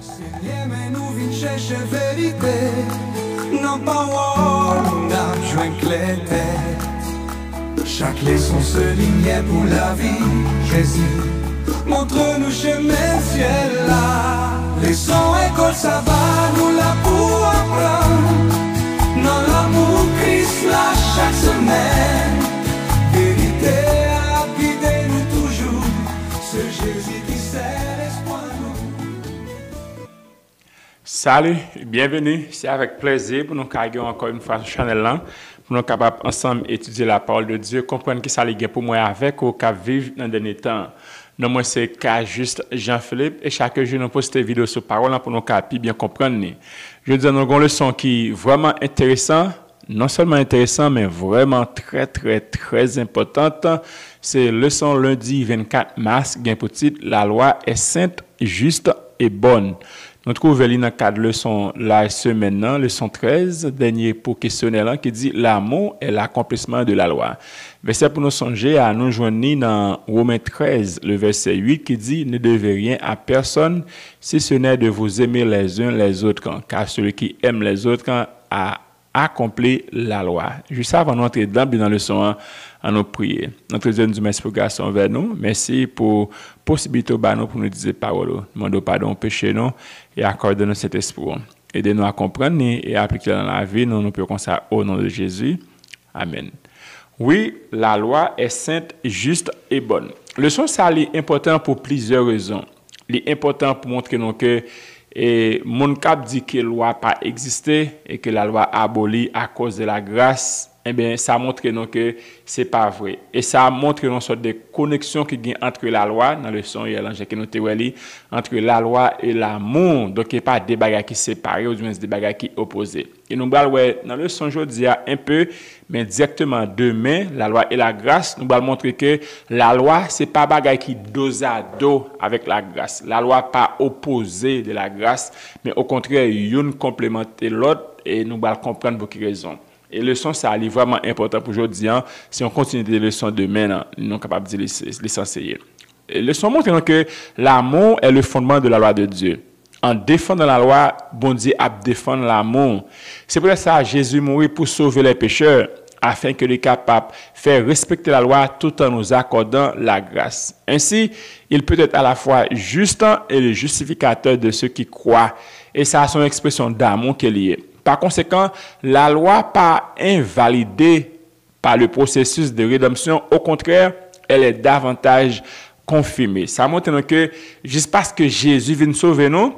Seigneur, mais nous venons chercher vérité. Non pas on a joint clarté. Chaque leçon se lignait pour la vie. Jésus, montre-nous chemin ciel là. Leçon école ça va nous la pour apprendre. Dans l'amour Christ là chaque semaine. Vérité à guider nous toujours. Ce Jésus qui sait l'espoir nous. Salut, bienvenue. C'est avec plaisir pour nous carrer encore une fois sur le channel là. Pour nous capables ensemble étudier la parole de Dieu, comprendre qui ça ligue pour moi avec ou qu'à vivre dans le dernier temps. Non, moi c'est K juste Jean-Philippe et chaque jour nous poste des vidéos sur parole pour nous capables bien comprendre. Je dis nous avons une leçon qui est vraiment intéressante, non seulement intéressant mais vraiment très importante. C'est leçon lundi 24 mars, gain pour titre la loi est sainte, juste et bonne. Nous trouvons dans le cadre de leçon la semaine, leçon 13, dernier pour questionnaire qui dit l'amour est l'accomplissement de la loi. Verset pour nous songer à nous joindre dans Romains 13, le verset 8 qui dit ne devez rien à personne si ce n'est de vous aimer les uns les autres, car celui qui aime les autres a accompli la loi. Juste avant d'entrer dans la leçon, à nous prier. Notre Dieu nous merci pour grâce envers nous. Merci pour possibilité pour nous dire parole. Demandons pardon péché nous et accorde-nous cet esprit. Aidez-nous à comprendre et à appliquer dans la vie. Nous pouvons ça au nom de Jésus. Amen. Oui, la loi est sainte, juste et bonne. Le son ça est important pour plusieurs raisons. Il est important pour montrer nous que mon cap dit que la loi pas existé et que la loi abolie à cause de la grâce. Eh bien, ça montre non que c'est pas vrai. Et ça montre une sorte de connexion qui y a entre la loi, dans le son, il y a l'ange qui nous théorie, entre la loi et l'amour. Donc, il n'y a pas des bagages qui séparés, ou du moins des bagages qui opposés. Et nous allons voir dans le son, je dis un peu, mais directement demain, la loi et la grâce, nous allons montrer que la loi, c'est pas bagage qui dos à dos avec la grâce. La loi pas opposée de la grâce, mais au contraire, une complémente l'autre, et nous allons comprendre pour quelle raison. Et le son, ça est vraiment important pour aujourd'hui. Si on continue des leçons demain, nous sommes capables de l'essentiel. Le son montre que l'amour est le fondement de la loi de Dieu. En défendant la loi, bon Dieu a défendu l'amour. C'est pour ça que Jésus mourit pour sauver les pécheurs, afin que les capables de faire respecter la loi tout en nous accordant la grâce. Ainsi, il peut être à la fois juste et le justificateur de ceux qui croient. Et ça a son expression d'amour qui est liée. Par conséquent, la loi pas invalidée par le processus de rédemption. Au contraire, elle est davantage confirmée. Ça montre que juste parce que Jésus vient nous sauver nous,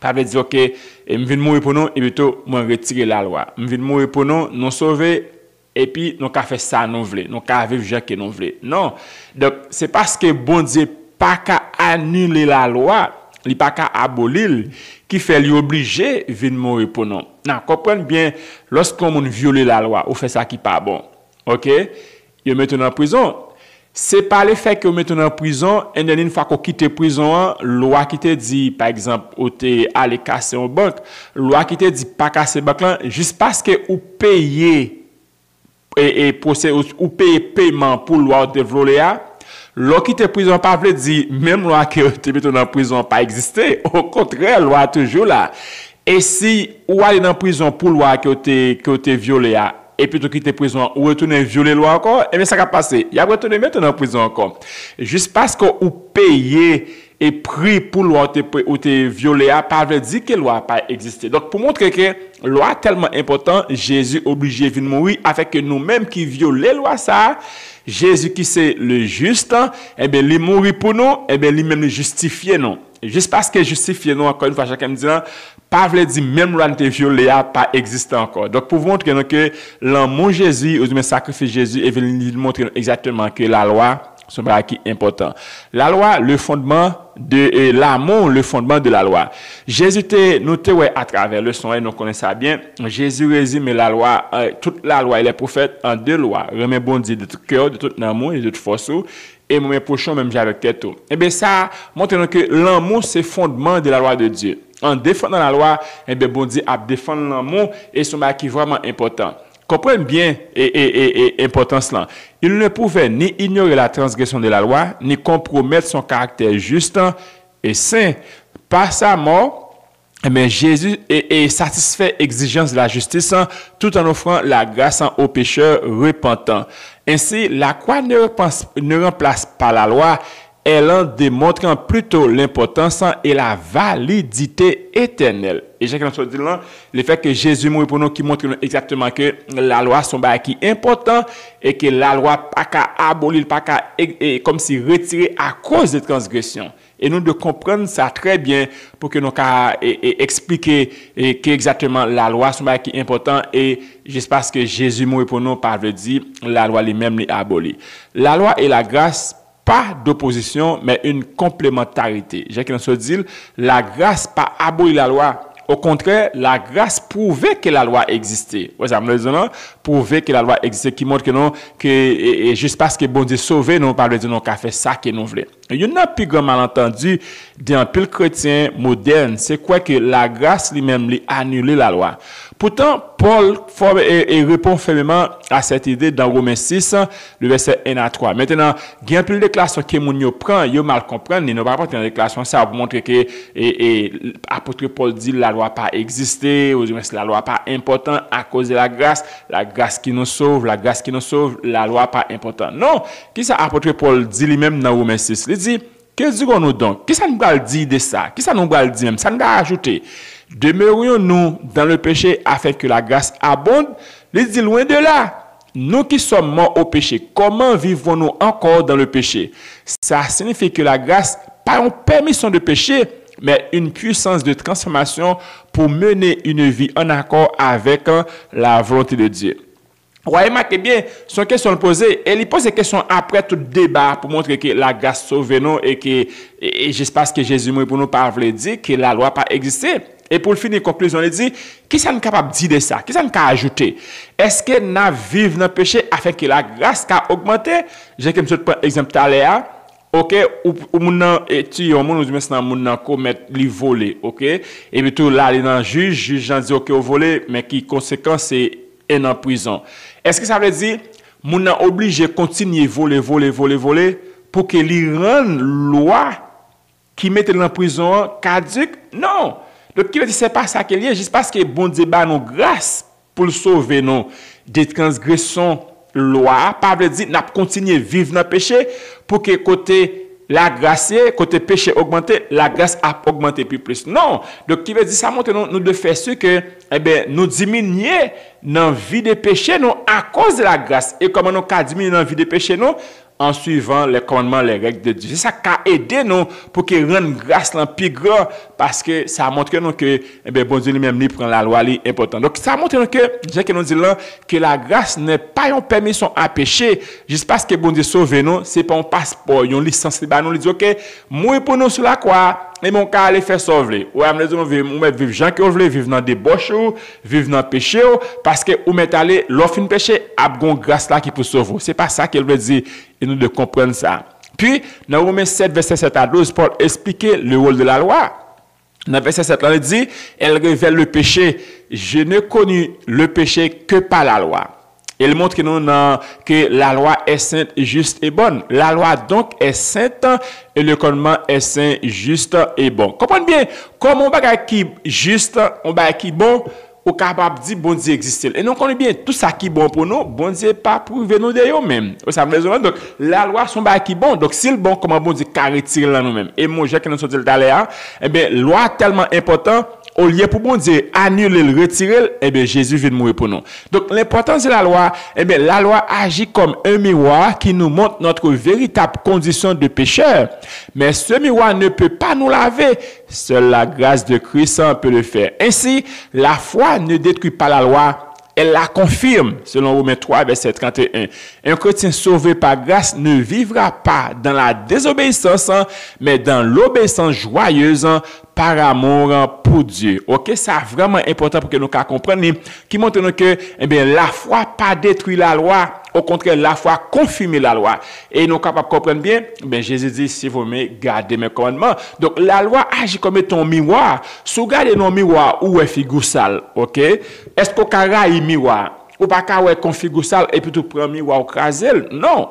ça veut dire que il vient mourir pour nous et plutôt moi retirer la loi. Il vient mourir pour nous, nous sauver et puis nous avons fait ça nous voulons, nous avons vivre Jean que nous voulons. Non. Donc c'est parce que bon Dieu pas qu'à annuler la loi, il pas qu'à abolir qui fait lui obliger venir mourir pour nous. Non, comprenez bien, lorsqu'on viole la loi, on fait ça qui pas bon. OK? Il met en prison. C'est pas le fait que vous mettez en prison et une fois qu'on quitte prison, loi qui te dit par exemple ou te aller casser une banque, loi qui te dit pas casser banque là juste parce que vous payez et procès ou payer paiement pour loi de voler. Loi qui te prison pas veut dire même loi que te met en prison pas exister, au contraire loi toujours là. Et si ou aller dans prison pour loi que te violé et puis tu quitter prison ou retourner violer loi encore, et bien ça va passer. Il y a retourner maintenant en prison encore. Juste parce que ou payer et prix pour loi ou te violé pas veut dire que loi pas existé. Donc pour montrer que loi tellement important, Jésus obligé de mourir afin que nous-mêmes qui violons loi ça, Jésus qui c'est le juste, eh bien il mourit pour nous, eh bien lui même justifier nous. Juste parce que justifier nous encore une fois chacun me dit pas veut dire même loi te violé pas existe encore. Donc pour vous montrer que l'amour Jésus ou le sacrifice Jésus et veut montrer exactement que la loi c'est un qui est important. La loi, le fondement de l'amour, le fondement de la loi. Jésus nous à travers le son, nous connaissons ça bien. Jésus résume la loi, toute la loi et les prophètes en deux lois. Remet bon Dieu de tout cœur, de tout amour et de toute force. Et mon prochain même avec tête. Et bien ça montre que l'amour c'est fondement de la loi de Dieu. En défendant la loi, et bien bon Dieu a défendre l'amour et c'est un qui est vraiment important. Comprenez bien l'importance là. Il ne pouvait ni ignorer la transgression de la loi, ni compromettre son caractère juste et saint. Par sa mort, mais Jésus est satisfait exigence de la justice tout en offrant la grâce aux pécheurs repentants. Ainsi, la croix ne remplace pas la loi, elle en démontre plutôt l'importance et la validité éternelle. Et j'ai quelque chose à dire là, le fait que Jésus mourit pour nous qui montre exactement que la loi sont qui est important et que la loi pas qu'à abolir, pas qu'à comme si retirer à cause des transgressions. Et nous de comprendre ça très bien pour que nous expliquer qu'exactement la loi sont qui est important et j'espère que Jésus mourit pour nous par veut dire la loi lui-même les abolit. La loi et la grâce pas d'opposition, mais une complémentarité. J'ai qu'à se dire, la grâce pas abolir la loi. Au contraire, la grâce prouvait que la loi existait. Ouais, ça me dit non, prouvait que la loi existait, qui montre que non, que juste parce que bon Dieu sauvé, non pas de dire non qu'a fait ça que nous voulons. Il y a un plus grand malentendu d'un pile chrétien moderne, c'est quoi que la grâce lui-même lui annuler la loi. Pourtant, Paul répond fermement à cette idée dans Romains 6, le verset 1 à 3. Maintenant, il y a un peu de déclaration que mon prend, il mal comprendre, il ne va pas prendre une déclaration ça pour montrer que l'apôtre Paul dit la loi pas existé, ou la loi pas important à cause de la grâce qui nous sauve, la loi pas important. Non, qui ça apôtre Paul dit lui-même dans Romains 6, il dit que dirons-nous donc? Qui ça nous va dire de ça? Qui ça nous va dire même? Ça nous va ajouter. Demeurions-nous dans le péché afin que la grâce abonde? Il dit loin de là. Nous qui sommes morts au péché, comment vivons-nous encore dans le péché? Ça signifie que la grâce, pas une permission de pécher, mais une puissance de transformation pour mener une vie en accord avec la volonté de Dieu. Ouais, remarquez bien, son question posée, elle pose des questions après tout débat pour montrer que la grâce sauve nous et que j'espère que Jésus mourit pour nous par veut dire que la loi pas existé. Et pour finir, conclusion, il dit, qui ça nous capable de dire de ça? Qui ça nous capable ajouter? Est-ce que nous vivons dans le péché afin que la grâce a augmenté? J'ai comme ça prendre exemple là. OK, ou moun et tu on moun maintenant moun commettre li voler, OK? Et puis tout là il dans juge dit OK au voler mais qui conséquence c'est un en prison. Est-ce que ça veut dire moun obligé continuer voler pour que li rende loi qui mette en prison caduque? Non. Donc qui veut dire c'est pas ça qu'il y a juste parce que bon Dieu ba nous grâce pour le sauver nous des transgressions loi, pas veut dire n'a continuer vivre dans le péché pour que côté la grâce, côté péché augmenté, la grâce a augmenté plus. Non. Donc qui veut dire ça montre nous de faire ce que nous diminuer dans la vie de péché nous à cause de la grâce. Et comment nous ca diminuer dans la vie de péché nous en suivant les commandements, les règles de Dieu. C'est ça qui a aidé nous pour que rendre grâce là plus grand parce que ça montre nous que bon Dieu lui-même lui prend la loi li important. Donc ça montre nous que j'ai que nous dit là que la grâce n'est pas une permission à pécher juste parce que bon Dieu sauve nous, c'est pas un passeport, une licence nous dit OK, moi pour nous sur la croix et mon cas aller faire sauver. Ouais, on vivre gens qui veulent vivre dans débauche ou vivre dans péché parce que ou met aller l'offre une péché a gon grâce là qui peut sauver. C'est pas ça qu'elle veut dire et nous de comprendre ça. Puis dans Romains 7 verset 7 à 12 Paul explique le rôle de la loi. Dans verset 7 là il dit elle révèle le péché. Je ne connu le péché que par la loi. Elle montre que la loi est sainte, juste et bonne. La loi donc est sainte et le commandement est saint, juste et bon. Comprenez bien, comme on bagage qui juste, on bagage qui bon, ou capable de dire bon Dieu existe. Et nous connaissons bien tout ça qui est bon pour nous, bon Dieu pas prouvé nous de nous-mêmes. Donc la loi son bagage qui bon. Donc si le bon comment bon Dieu qu'a retiré là nous-mêmes. Et moi j'ai que nous sommes dit là, eh bien loi tellement important au lieu pour bon Dieu annuler le retirer, eh bien Jésus vient mourir pour nous. Donc l'importance de la loi, eh bien la loi agit comme un miroir qui nous montre notre véritable condition de pécheur. Mais ce miroir ne peut pas nous laver. Seule la grâce de Christ peut le faire. Ainsi, la foi ne détruit pas la loi. Elle la confirme, selon Romains 3, verset 31. Un chrétien sauvé par grâce ne vivra pas dans la désobéissance, mais dans l'obéissance joyeuse par amour pour Dieu. Ok, ça vraiment important pour que nous comprenions, qui montre que la foi pas détruit la loi, au contraire, la foi confirme la loi. Et nous capables de comprendre bien, Jésus dit, si vous me gardez mes commandements. Donc la loi agit comme ton miroir. Si vous regardez nos miroirs, où est figure sale, ok? Est-ce qu'on a un miroir? Ou pas qu'à ouais configure sale et puis tout prend miroir ou craser? Non.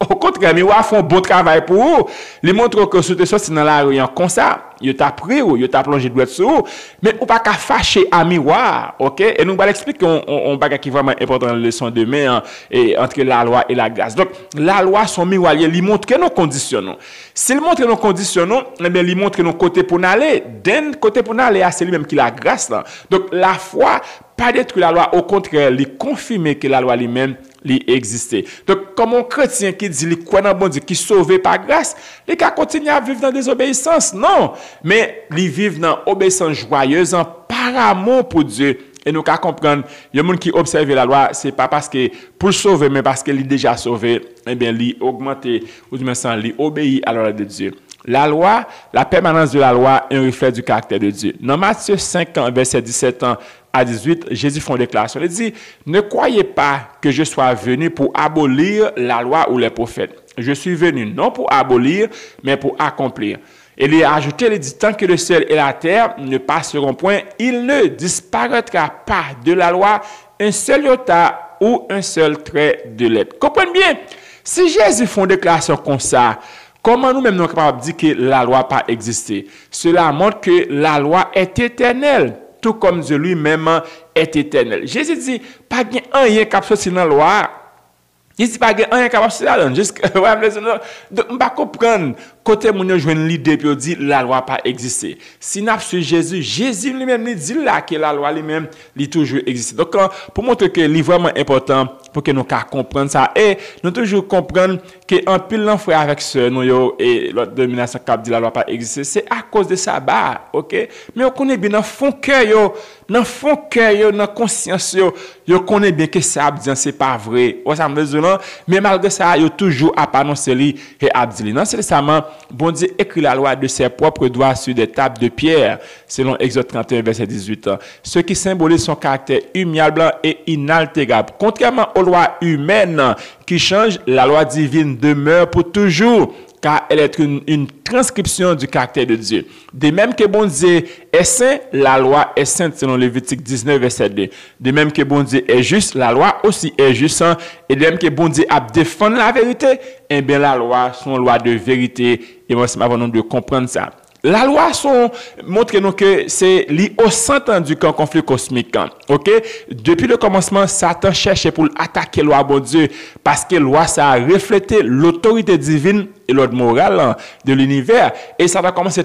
Au contraire, miroir font bon travail pour vous. Ils montrent que si tu sorti dans la rue comme ça, ils t'a pris ou ils t'a plongé droit sur vous, mais on pas qu'à fâcher à miroir, OK? Et nous allons expliquer on bagage qui est vraiment important dans la leçon de demain et entre la loi et la grâce. Donc la loi son miroir, il montre que nous conditionnons. S'il montre que nous conditionnons, eh bien il montre que nous côté pour aller, d'un côté pour aller, c'est lui même qui la grâce là. Donc la foi pas détruire la loi, au contraire, il confirmer que la loi lui-même li existait. Donc, comme un chrétien qui dit, il croit dans bon Dieu, qui sauvé par grâce, il va continuer à vivre dans la désobéissance. Non. Mais, il vivent dans l'obéissance joyeuse, par amour pour Dieu. Et nous, qu'à comprendre, il y a des gens qui observent la loi, c'est pas parce que, pour le sauver, mais parce qu'il est déjà sauvé, eh bien, il augmente, ou du moins, il obéit à la loi de Dieu. La loi, la permanence de la loi est un reflet du caractère de Dieu. Dans Matthieu 5, verset 17 à 18, Jésus fait une déclaration. Il dit, ne croyez pas que je sois venu pour abolir la loi ou les prophètes. Je suis venu non pour abolir, mais pour accomplir. Et il a ajouté, il dit, tant que le ciel et la terre ne passeront point, il ne disparaîtra pas de la loi un seul iota ou un seul trait de lettre. Comprenez bien, si Jésus fait une déclaration comme ça, comment nous-mêmes nous sommes capables de dire que la loi n'a pas existé? Cela montre que la loi est éternelle, tout comme Dieu lui-même est éternel. Jésus dit, pas de rien qui a sorti dans la loi. Il dit, pas de rien qui a sorti dans la loi. Donc, on va comprendre, côté mon joindre l'idée, puis on dit, la loi n'a pas existé. Si nous suivons Jésus, Jésus lui-même dit là que la loi lui-même, il toujours existé. Donc, pour montrer que c'est vraiment important, pour que nous comprenions ça. Et nous toujours comprendre qu'en pile frère avec ce nous et l'autre domination qui dit la loi pas exister, c'est à cause de sabbat, OK? Mais on connaît bien dans fond cœur dans fond cœur dans conscience yo connaît bien que ça dit c'est pas vrai. On ça me dit mais malgré ça yo toujours à annoncer li et abdili. Non, c'est récemment bon Dieu écrit la loi de ses propres doigts sur des tables de pierre selon Exode 31 verset 18. Ce qui symbolise son caractère immuable et inaltérable. Contrairement aux lois humaines qui changent, la loi divine demeure pour toujours, car elle est une transcription du caractère de Dieu. De même que bon Dieu est saint, la loi est sainte selon Lévitique 19 verset 2. De même que bon Dieu est juste, la loi aussi est juste. Et de même que bon Dieu a défendu la vérité, eh bien la loi sont loi de vérité. Et moi, c'est avant de comprendre ça. La loi montre nous que c'est lié au centre du conflit cosmique. OK? Depuis le commencement, Satan cherchait pour attaquer la loi de Dieu parce que la loi, ça a reflété l'autorité divine et l'ordre moral de l'univers. Et ça va commencer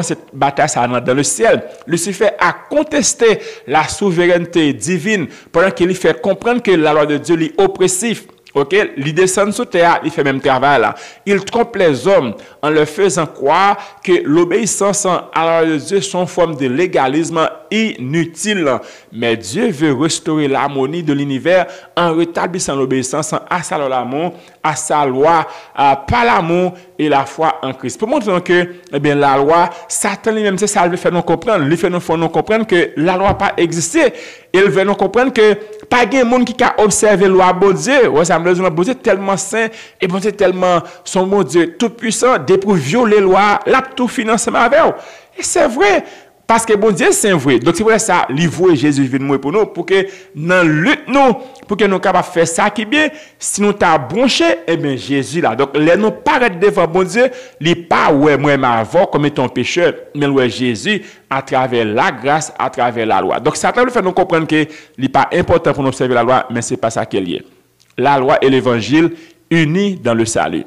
cette bataille ça, dans le ciel. Lucifer a contesté la souveraineté divine pendant qu'il fait comprendre que la loi de Dieu est oppressive. OK, il descend sous terre, il fait même travail là. Il trompe les hommes en leur faisant croire que l'obéissance à la loi de Dieu sont une forme de légalisme inutile. Mais Dieu veut restaurer l'harmonie de l'univers en rétablissant l'obéissance à sa loi l'amour, à sa loi, par l'amour et la foi en Christ. Pour montrer que eh bien, la loi, Satan lui-même, c'est ça, il fait nous comprendre. Il fait nous comprendre que la loi n'a pas existé. Il veut nous comprendre que pas de monde qui a observé la loi de Dieu. Ouais, ça me dit, bon Dieu tellement saint et bon Dieu tellement son bon Dieu tout puissant, dès pour violer la loi, l'a tout financement avec. Et c'est vrai. Parce que bon Dieu c'est vrai. Donc c'est vrai ça, livre Jésus vient mourir pour nous pour que dans lutte nous pour que nous capables faire ça qui bien si nous t'a branché eh bien Jésus là. Donc les nous paraître devant bon Dieu, il pas ouais moi avant comme étant pécheur, mais ouais Jésus à travers la grâce, à travers la loi. Donc Satan veut faire nous comprendre que il pas important pour nous observer la loi, mais c'est pas ça qui est lié. La loi et l'évangile unis dans le salut.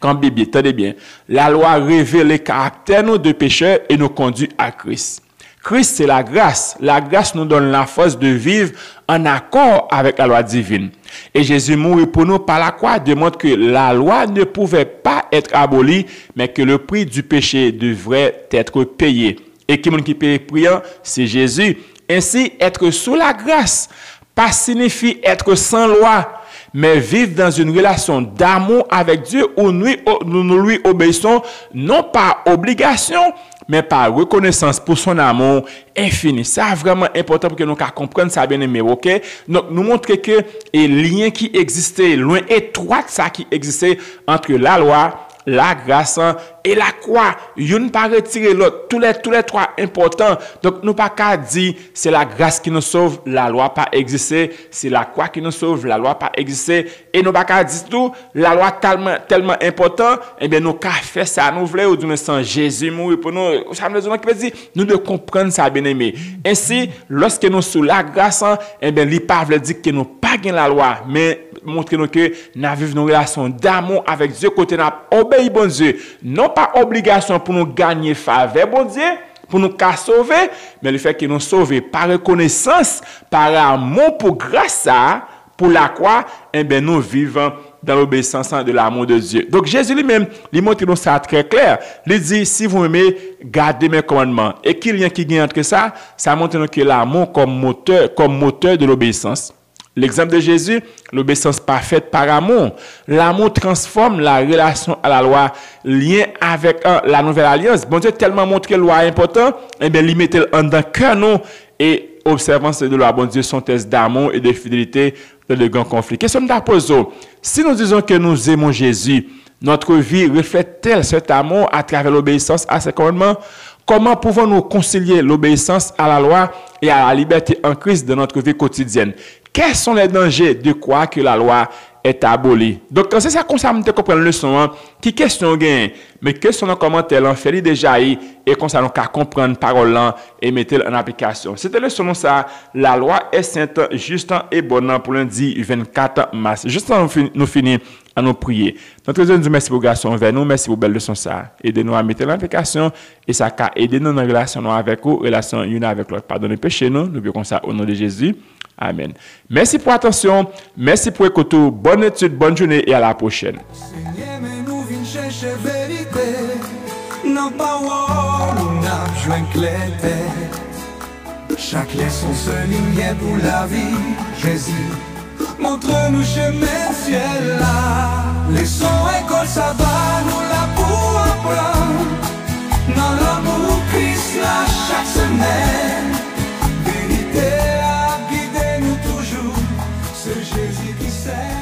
Quand Bible, tenez bien, la loi révèle les caractères de pécheurs et nous conduit à Christ. Christ, c'est la grâce. La grâce nous donne la force de vivre en accord avec la loi divine. Et Jésus mourit pour nous par la croix démontre que la loi ne pouvait pas être abolie, mais que le prix du péché devrait être payé. Et qui paye priant, c'est Jésus. Ainsi, être sous la grâce, pas signifie être sans loi, mais vivre dans une relation d'amour avec Dieu où nous lui obéissons, non par obligation, mais par reconnaissance pour son amour infini. C'est vraiment important pour que nous comprenions ça bien aimé, ok? Donc, nous montrer que les liens qui existaient, loin étroit ça qui existait entre la loi la grâce et la croix. Une pas retirer l'autre. Tous les trois importants. Donc, nous pas qu'à dire, c'est la grâce qui nous sauve, la loi pas exister. C'est la croix qui nous sauve, la loi pas exister. Et nous pas qu'à dire tout, la loi tellement important, eh bien, nous qu'à faire ça, nous voulons, ou du moins, sans Jésus mourir pour nous. Ça veut dire, nous devons comprendre ça, bien aimé. Ainsi, lorsque nous sous la grâce, eh bien, l'Ipave veut dire que nous pas gain la loi, mais montrer nous que nous vivons une relation d'amour avec Dieu, côté nous obéir bon Dieu. Non pas obligation pour nous gagner faveur, bon Dieu, pour nous sauver, mais le fait que nous sauver par reconnaissance, par amour, pour grâce à, pour la croix, eh bien, nous vivons dans l'obéissance de l'amour de Dieu. Donc, Jésus lui-même, il montre nous ça très clair. Il dit, si vous m'aimez, gardez mes commandements. Et qu'il y a qui gagne entre ça, ça montre nous que l'amour comme moteur de l'obéissance. L'exemple de Jésus, l'obéissance parfaite par amour. L'amour transforme la relation à la loi, lien avec la nouvelle alliance. Bon Dieu tellement montré que la loi est importante, eh bien, il mettait en dans cœur nous et observance de la loi. Bon Dieu, son test d'amour et de fidélité dans le grand conflit. Question d'apposer. Si nous disons que nous aimons Jésus, notre vie reflète-t-elle cet amour à travers l'obéissance à ses commandements? Comment pouvons-nous concilier l'obéissance à la loi et à la liberté en Christ dans notre vie quotidienne? Quels sont les dangers de croire que la loi est abolie? Donc, c'est ça qu'on s'est comprendre le leçon, qui question gain, mais que sont nos commentaires, on fait déjà et qu'on s'est comprendre parole et mettre en application. C'était le son ça, la loi est sainte, juste et bonne pour lundi 24 mars. Juste avant nous finir à nous prier. Notre Dieu nous merci pour grâce envers nous, merci pour belle leçon ça. Aidez-nous à mettre l'application et ça a aidé nous dans la relation avec vous, relation une avec l'autre. Pardonnez péché nous, nous prions ça au nom de Jésus. Amen. Merci pour l'attention, merci pour écouter. Bonne étude, bonne journée et à la prochaine. Seigneur, mais nous venons chercher vérité. Non pas on a besoin de clarté. Chaque leçon se ligne pour la vie. Jésus, montre-nous chemin ciel là. Leçon école ça va nous la pour apprendre. Dans l'amour Christ là chaque semaine. Vérité. Jésus qui sait.